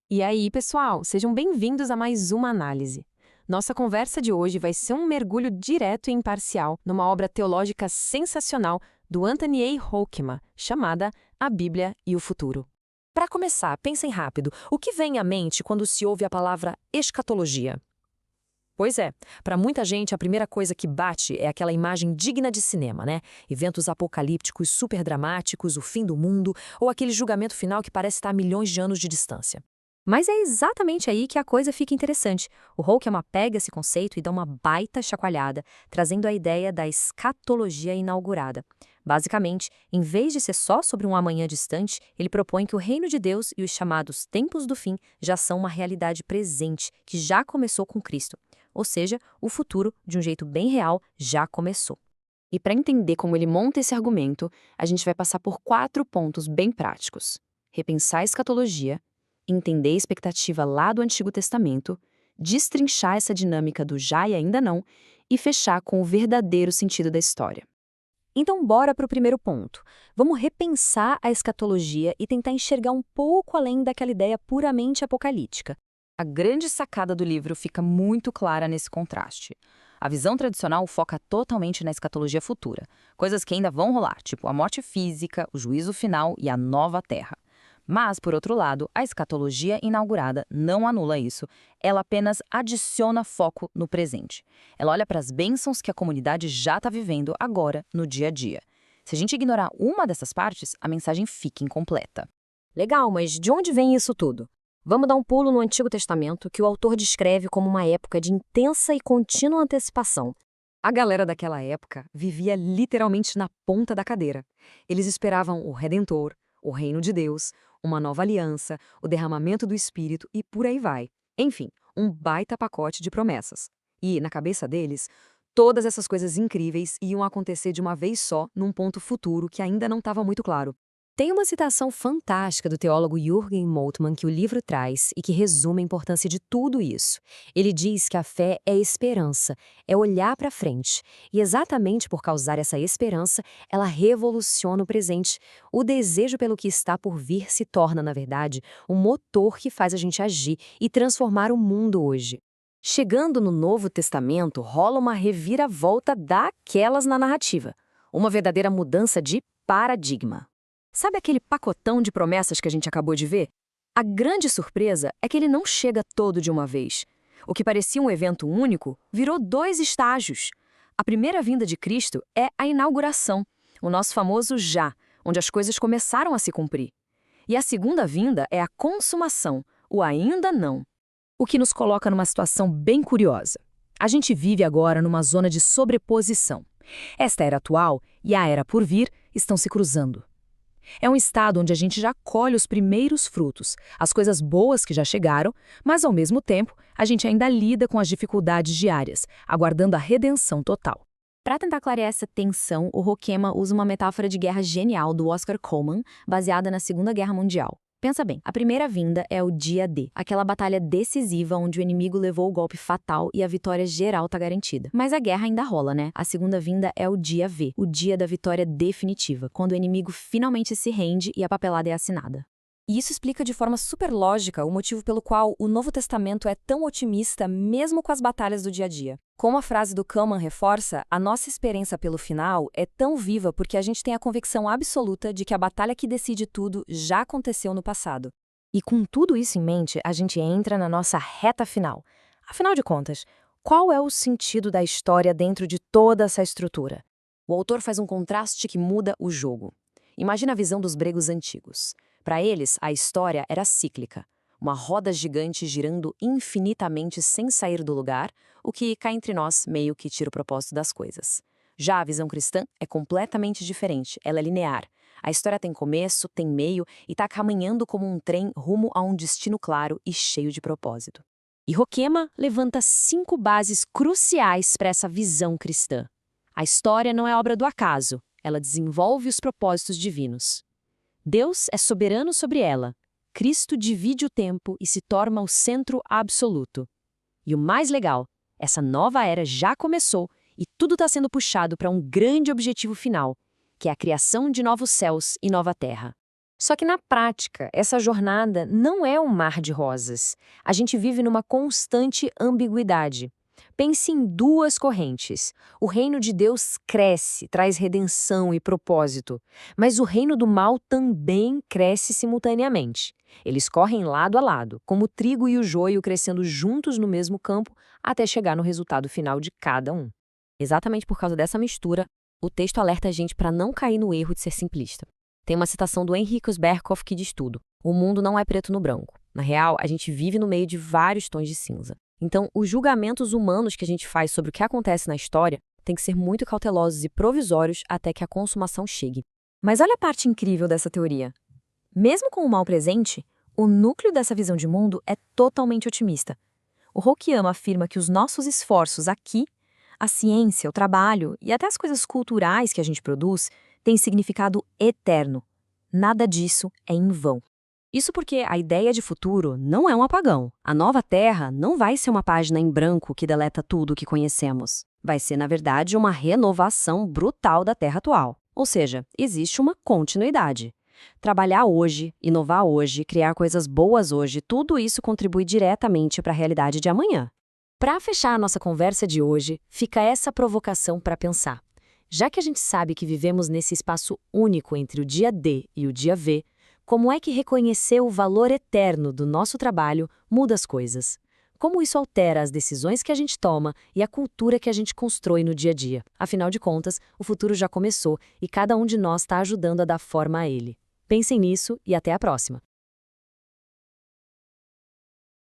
E aí, pessoal, sejam bem-vindos a mais uma análise. Nossa conversa de hoje vai ser um mergulho direto e imparcial numa obra teológica sensacional do Anthony A. Hoekema, chamada A Bíblia e o Futuro. Para começar, pensem rápido, o que vem à mente quando se ouve a palavra escatologia? Pois é, para muita gente a primeira coisa que bate é aquela imagem digna de cinema, né? Eventos apocalípticos super dramáticos, o fim do mundo, ou aquele julgamento final que parece estar a milhões de anos de distância. Mas é exatamente aí que a coisa fica interessante. O Hoekema pega esse conceito e dá uma baita chacoalhada, trazendo a ideia da escatologia inaugurada. Basicamente, em vez de ser só sobre um amanhã distante, ele propõe que o reino de Deus e os chamados tempos do fim já são uma realidade presente, que já começou com Cristo. Ou seja, o futuro, de um jeito bem real, já começou. E para entender como ele monta esse argumento, a gente vai passar por 4 pontos bem práticos. Repensar a escatologia, entender a expectativa lá do Antigo Testamento, destrinchar essa dinâmica do já e ainda não, e fechar com o verdadeiro sentido da história. Então, bora para o primeiro ponto. Vamos repensar a escatologia e tentar enxergar um pouco além daquela ideia puramente apocalíptica. A grande sacada do livro fica muito clara nesse contraste. A visão tradicional foca totalmente na escatologia futura, coisas que ainda vão rolar, tipo a morte física, o juízo final e a nova terra. Mas, por outro lado, a escatologia inaugurada não anula isso, ela apenas adiciona foco no presente. Ela olha para as bênçãos que a comunidade já está vivendo agora, no dia a dia. Se a gente ignorar uma dessas partes, a mensagem fica incompleta. Legal, mas de onde vem isso tudo? Vamos dar um pulo no Antigo Testamento, que o autor descreve como uma época de intensa e contínua antecipação. A galera daquela época vivia literalmente na ponta da cadeira. Eles esperavam o Redentor, o reino de Deus, uma nova aliança, o derramamento do Espírito e por aí vai. Enfim, um baita pacote de promessas. E, na cabeça deles, todas essas coisas incríveis iam acontecer de uma vez só num ponto futuro que ainda não estava muito claro. Tem uma citação fantástica do teólogo Jürgen Moltmann que o livro traz e que resume a importância de tudo isso. Ele diz que a fé é esperança, é olhar para frente. E exatamente por causar essa esperança, ela revoluciona o presente. O desejo pelo que está por vir se torna, na verdade, um motor que faz a gente agir e transformar o mundo hoje. Chegando no Novo Testamento, rola uma reviravolta daquelas na narrativa. Uma verdadeira mudança de paradigma. Sabe aquele pacotão de promessas que a gente acabou de ver? A grande surpresa é que ele não chega todo de uma vez. O que parecia um evento único virou 2 estágios. A primeira vinda de Cristo é a inauguração, o nosso famoso já, onde as coisas começaram a se cumprir. E a segunda vinda é a consumação, o ainda não. O que nos coloca numa situação bem curiosa. A gente vive agora numa zona de sobreposição. Esta era atual e a era por vir estão se cruzando. É um estado onde a gente já colhe os primeiros frutos, as coisas boas que já chegaram, mas ao mesmo tempo a gente ainda lida com as dificuldades diárias, aguardando a redenção total. Para tentar clarear essa tensão, o Hoekema usa uma metáfora de guerra genial do Oscar Cullmann, baseada na Segunda Guerra Mundial. Pensa bem, a primeira vinda é o dia D, aquela batalha decisiva onde o inimigo levou o golpe fatal e a vitória geral tá garantida. Mas a guerra ainda rola, né? A segunda vinda é o dia V, o dia da vitória definitiva, quando o inimigo finalmente se rende e a papelada é assinada. E isso explica de forma super lógica o motivo pelo qual o Novo Testamento é tão otimista mesmo com as batalhas do dia a dia. Como a frase do Cullmann reforça, a nossa esperança pelo final é tão viva porque a gente tem a convicção absoluta de que a batalha que decide tudo já aconteceu no passado. E com tudo isso em mente, a gente entra na nossa reta final. Afinal de contas, qual é o sentido da história dentro de toda essa estrutura? O autor faz um contraste que muda o jogo. Imagina a visão dos gregos antigos. Para eles, a história era cíclica, uma roda gigante girando infinitamente sem sair do lugar, o que, cá entre nós, meio que tira o propósito das coisas. Já a visão cristã é completamente diferente, ela é linear. A história tem começo, tem meio e está caminhando como um trem rumo a um destino claro e cheio de propósito. E Hoekema levanta 5 bases cruciais para essa visão cristã. A história não é obra do acaso, ela desenvolve os propósitos divinos. Deus é soberano sobre ela. Cristo divide o tempo e se torna o centro absoluto. E o mais legal, essa nova era já começou e tudo está sendo puxado para um grande objetivo final, que é a criação de novos céus e nova terra. Só que na prática, essa jornada não é um mar de rosas. A gente vive numa constante ambiguidade. Pense em duas correntes. O reino de Deus cresce, traz redenção e propósito, mas o reino do mal também cresce simultaneamente. Eles correm lado a lado, como o trigo e o joio crescendo juntos no mesmo campo, até chegar no resultado final de cada um. Exatamente por causa dessa mistura, o texto alerta a gente para não cair no erro de ser simplista. Tem uma citação do Henriques Berghoff que diz tudo: o mundo não é preto no branco. Na real, a gente vive no meio de vários tons de cinza. Então, os julgamentos humanos que a gente faz sobre o que acontece na história têm que ser muito cautelosos e provisórios até que a consumação chegue. Mas olha a parte incrível dessa teoria. Mesmo com o mal presente, o núcleo dessa visão de mundo é totalmente otimista. O Hokkiyama afirma que os nossos esforços aqui, a ciência, o trabalho e até as coisas culturais que a gente produz, têm significado eterno. Nada disso é em vão. Isso porque a ideia de futuro não é um apagão. A nova Terra não vai ser uma página em branco que deleta tudo o que conhecemos. Vai ser, na verdade, uma renovação brutal da Terra atual. Ou seja, existe uma continuidade. Trabalhar hoje, inovar hoje, criar coisas boas hoje, tudo isso contribui diretamente para a realidade de amanhã. Para fechar a nossa conversa de hoje, fica essa provocação para pensar. Já que a gente sabe que vivemos nesse espaço único entre o dia D e o dia V, como é que reconhecer o valor eterno do nosso trabalho muda as coisas? Como isso altera as decisões que a gente toma e a cultura que a gente constrói no dia a dia? Afinal de contas, o futuro já começou e cada um de nós está ajudando a dar forma a ele. Pensem nisso e até a próxima!